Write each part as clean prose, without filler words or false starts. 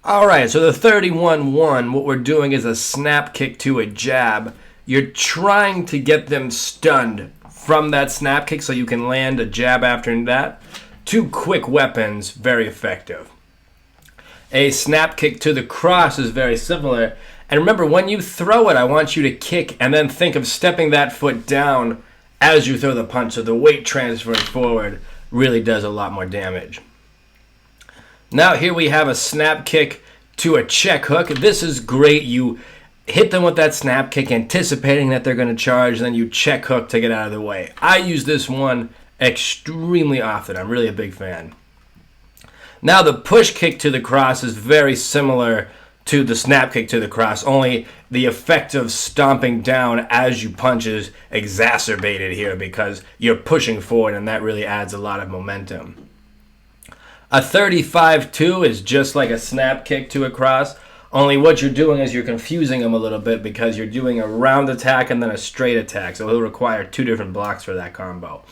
All right, so the 31-1, what we're doing is a snap kick to a jab. You're trying to get them stunned from that snap kick so you can land a jab after that. Two quick weapons, very effective. A snap kick to the cross is very similar. And remember, when you throw it, I want you to kick and then think of stepping that foot down as you throw the punch. So the weight transfer forward really does a lot more damage. Now here we have a snap kick to a check hook. This is great. You hit them with that snap kick, anticipating that they're going to charge, then you check hook to get out of the way. I use this one extremely often. I'm really a big fan. Now the push kick to the cross is very similar to the snap kick to the cross, only the effect of stomping down as you punch is exacerbated here because you're pushing forward, and that really adds a lot of momentum. A 35-2 is just like a snap kick to a cross, only what you're doing is you're confusing them a little bit because you're doing a round attack and then a straight attack, so it'll require two different blocks for that combo.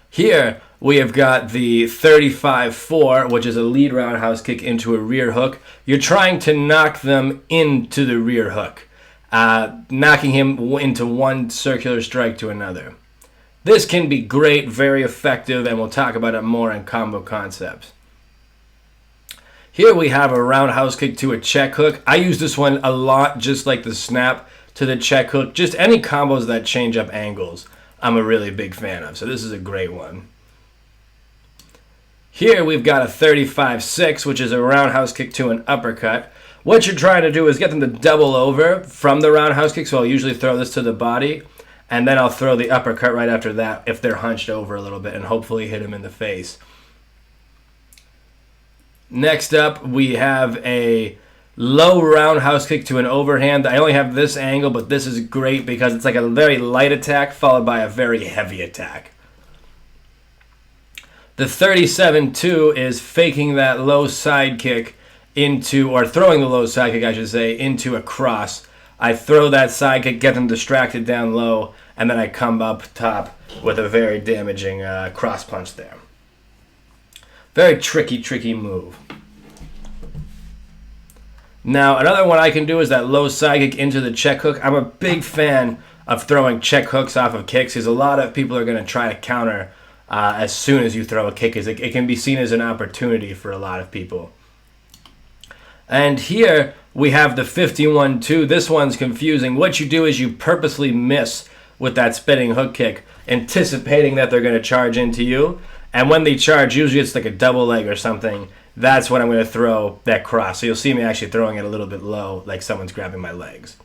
Here we have got the 35-4, which is a lead roundhouse kick into a rear hook. You're trying to knock them into the rear hook, knocking him into one circular strike to another. This can be great, very effective, and we'll talk about it more in combo concepts. Here we have a roundhouse kick to a check hook. I use this one a lot, just like the snap to the check hook. Just any combos that change up angles, I'm a really big fan of. So this is a great one. Here we've got a 35-6, which is a roundhouse kick to an uppercut. What you're trying to do is get them to double over from the roundhouse kick, so I'll usually throw this to the body, and then I'll throw the uppercut right after that if they're hunched over a little bit and hopefully hit them in the face. Next up, we have a low roundhouse kick to an overhand. I only have this angle, but this is great because it's like a very light attack followed by a very heavy attack. The 37-2 is faking that low side kick into, or throwing the low side kick, I should say, into a cross. I throw that side kick, get them distracted down low, and then I come up top with a very damaging cross punch there. Very tricky move. Now, another one I can do is that low side kick into the check hook. I'm a big fan of throwing check hooks off of kicks because a lot of people are going to try to counter as soon as you throw a kick. It can be seen as an opportunity for a lot of people. And here we have the 51-2. This one's confusing. What you do is you purposely miss with that spinning hook kick, anticipating that they're going to charge into you. And when they charge, usually it's like a double leg or something. That's when I'm going to throw that cross. So you'll see me actually throwing it a little bit low, like someone's grabbing my legs.